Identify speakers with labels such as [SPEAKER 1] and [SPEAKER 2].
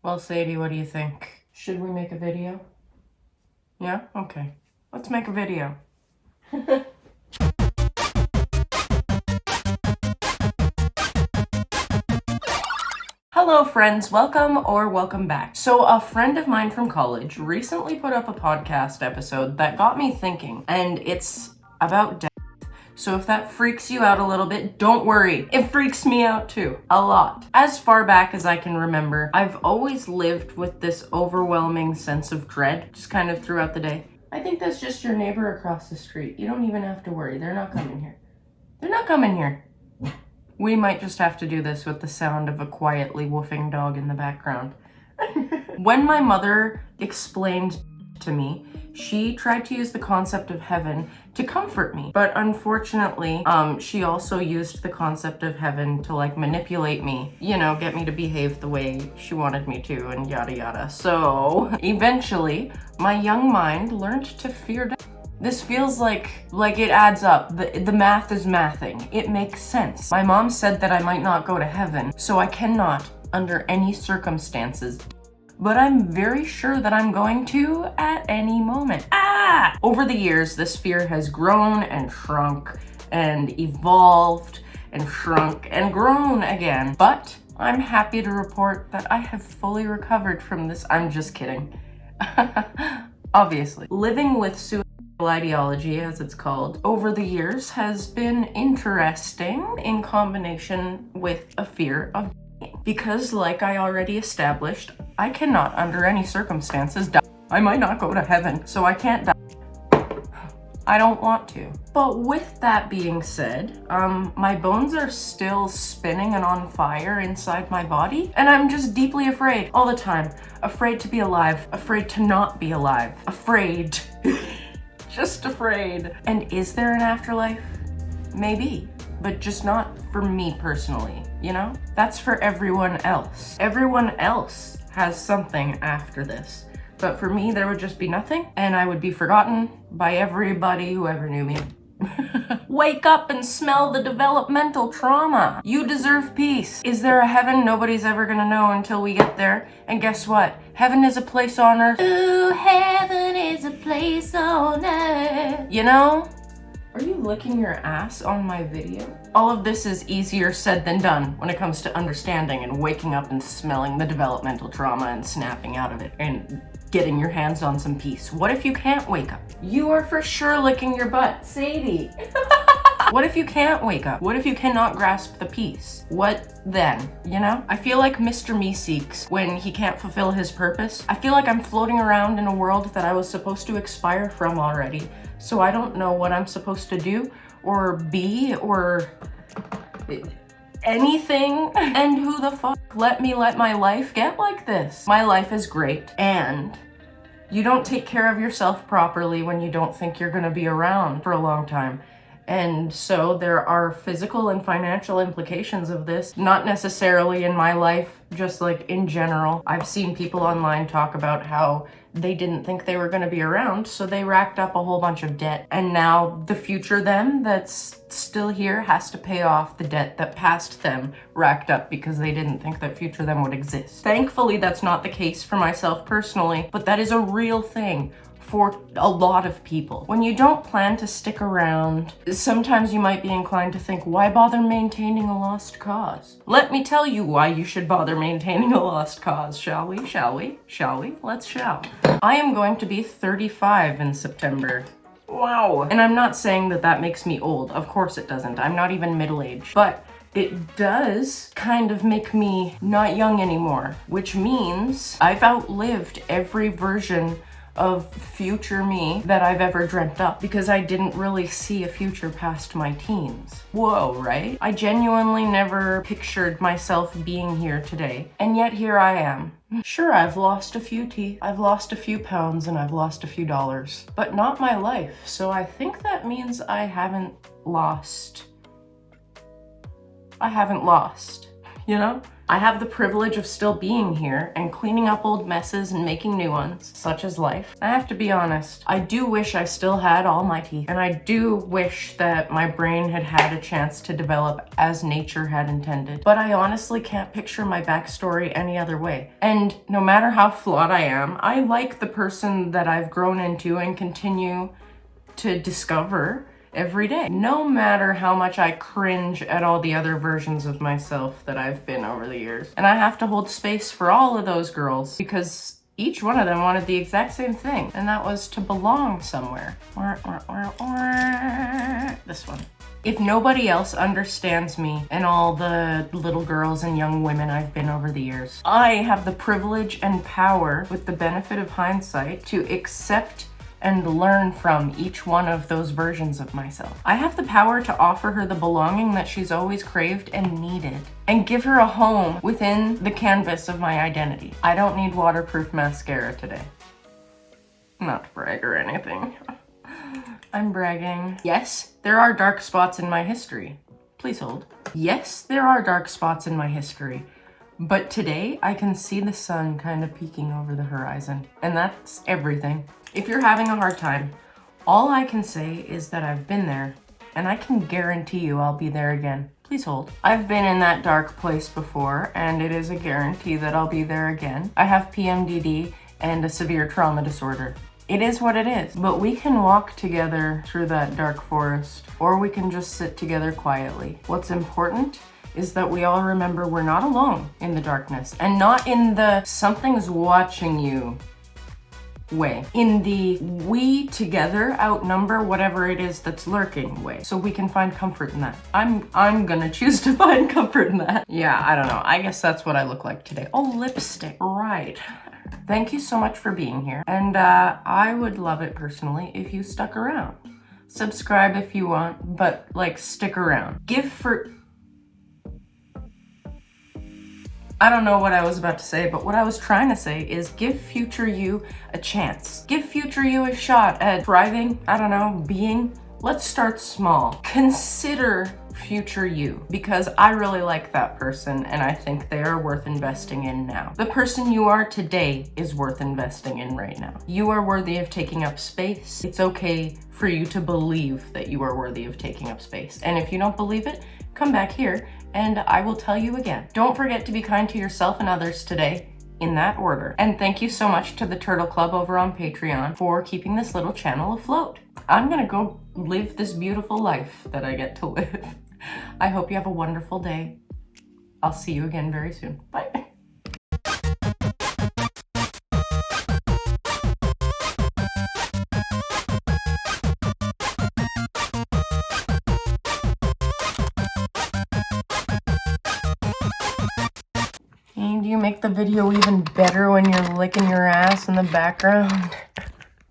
[SPEAKER 1] Well, Sadie, what do you think? Should we make a video? Yeah? Okay. Let's make a video. Hello friends, welcome back. So a friend of mine from college recently put up a podcast episode that got me thinking, and it's about death. So if that freaks you out a little bit, don't worry. It freaks me out too, a lot. As far back as I can remember, I've always lived with this overwhelming sense of dread, just kind of throughout the day. I think that's just your neighbor across the street. You don't even have to worry. They're not coming here. They're not coming here. We might just have to do this with the sound of a quietly woofing dog in the background. When my mother explained to me, she tried to use the concept of heaven to comfort me. But unfortunately, she also used the concept of heaven to manipulate me, get me to behave the way she wanted me to and yada yada. So eventually, my young mind learned to fear death. This feels like it adds up. The math is mathing. It makes sense. My mom said that I might not go to heaven, so I cannot, under any circumstances. But I'm very sure that I'm going to at any moment. Over the years, this fear has grown and shrunk and evolved and shrunk and grown again. But I'm happy to report that I have fully recovered from this. I'm just kidding. Obviously. Living with suicide ideology, as it's called, over the years has been interesting in combination with a fear of dying. Because, like I already established, I cannot, under any circumstances, die. I might not go to heaven, so I can't die. I don't want to. But with that being said, my bones are still spinning and on fire inside my body, and I'm just deeply afraid all the time. Afraid to be alive, afraid to not be alive, afraid. Just afraid. And is there an afterlife? Maybe, but just not for me personally, That's for everyone else. Everyone else has something after this. But for me, there would just be nothing, and I would be forgotten by everybody who ever knew me. Wake up and smell the developmental trauma. You deserve peace. Is there a heaven? Nobody's ever gonna know until we get there. And guess what? Heaven is a place on earth. Ooh, heaven is a place on earth. Are you licking your ass on my video? All of this is easier said than done when it comes to understanding and waking up and smelling the developmental trauma and snapping out of it and getting your hands on some peace. What if you can't wake up? You are for sure licking your butt, Sadie. What if you can't wake up? What if you cannot grasp the peace? What then, I feel like Mister Meeseeks when he can't fulfill his purpose. I feel like I'm floating around in a world that I was supposed to expire from already. So I don't know what I'm supposed to do or be or anything. And who the fuck let my life get like this? My life is great, and you don't take care of yourself properly when you don't think you're gonna be around for a long time. And so there are physical and financial implications of this, not necessarily in my life, just in general. I've seen people online talk about how they didn't think they were going to be around, so they racked up a whole bunch of debt. And now the future them that's still here has to pay off the debt that past them racked up because they didn't think that future them would exist. Thankfully, that's not the case for myself personally, but that is a real thing for a lot of people. When you don't plan to stick around, sometimes you might be inclined to think, why bother maintaining a lost cause? Let me tell you why you should bother maintaining a lost cause, shall we? Let's shall. I am going to be 35 in September. Wow. And I'm not saying that makes me old. Of course it doesn't. I'm not even middle-aged. But it does kind of make me not young anymore, which means I've outlived every version of future me that I've ever dreamt up because I didn't really see a future past my teens. Whoa, right? I genuinely never pictured myself being here today, and yet here I am. Sure, I've lost a few teeth, I've lost a few pounds, and I've lost a few dollars, but not my life, so I think that means I haven't lost, I have the privilege of still being here and cleaning up old messes and making new ones, such as life. I have to be honest, I do wish I still had all my teeth, and I do wish that my brain had had a chance to develop as nature had intended. But I honestly can't picture my backstory any other way. And no matter how flawed I am, I like the person that I've grown into and continue to discover every day, no matter how much I cringe at all the other versions of myself that I've been over the years. And I have to hold space for all of those girls because each one of them wanted the exact same thing, and that was to belong somewhere. This one. If nobody else understands me and all the little girls and young women I've been over the years, I have the privilege and power, with the benefit of hindsight, to accept and learn from each one of those versions of myself. I have the power to offer her the belonging that she's always craved and needed, and give her a home within the canvas of my identity. I don't need waterproof mascara today. Not to brag or anything. I'm bragging. Yes, there are dark spots in my history. Please hold. Yes, there are dark spots in my history. But today, I can see the sun kind of peeking over the horizon, and that's everything. If you're having a hard time, all I can say is that I've been there, and I can guarantee you I'll be there again. Please hold. I've been in that dark place before, and it is a guarantee that I'll be there again. I have PMDD and a severe trauma disorder. It is what it is, but we can walk together through that dark forest, or we can just sit together quietly. What's important is that we all remember we're not alone in the darkness, and not in the something's watching you way, in the we together outnumber whatever it is that's lurking way, so we can find comfort in that. I'm gonna choose to find comfort in that. Yeah, I don't know, I guess that's what I look like today. Oh, lipstick, right. Thank you so much for being here, and I would love it personally if you stuck around. Subscribe if you want, but like, stick around. I don't know what I was about to say, but what I was trying to say is give future you a chance. Give future you a shot at thriving, I don't know, being. Let's start small. Consider future you, because I really like that person and I think they are worth investing in now. The person you are today is worth investing in right now. You are worthy of taking up space. It's okay for you to believe that you are worthy of taking up space. And if you don't believe it, come back here and I will tell you again. Don't forget to be kind to yourself and others today, in that order. And thank you so much to the Turtle Club over on Patreon for keeping this little channel afloat. I'm gonna go live this beautiful life that I get to live. I hope you have a wonderful day. I'll see you again very soon. Bye. And you make the video even better when you're licking your ass in the background.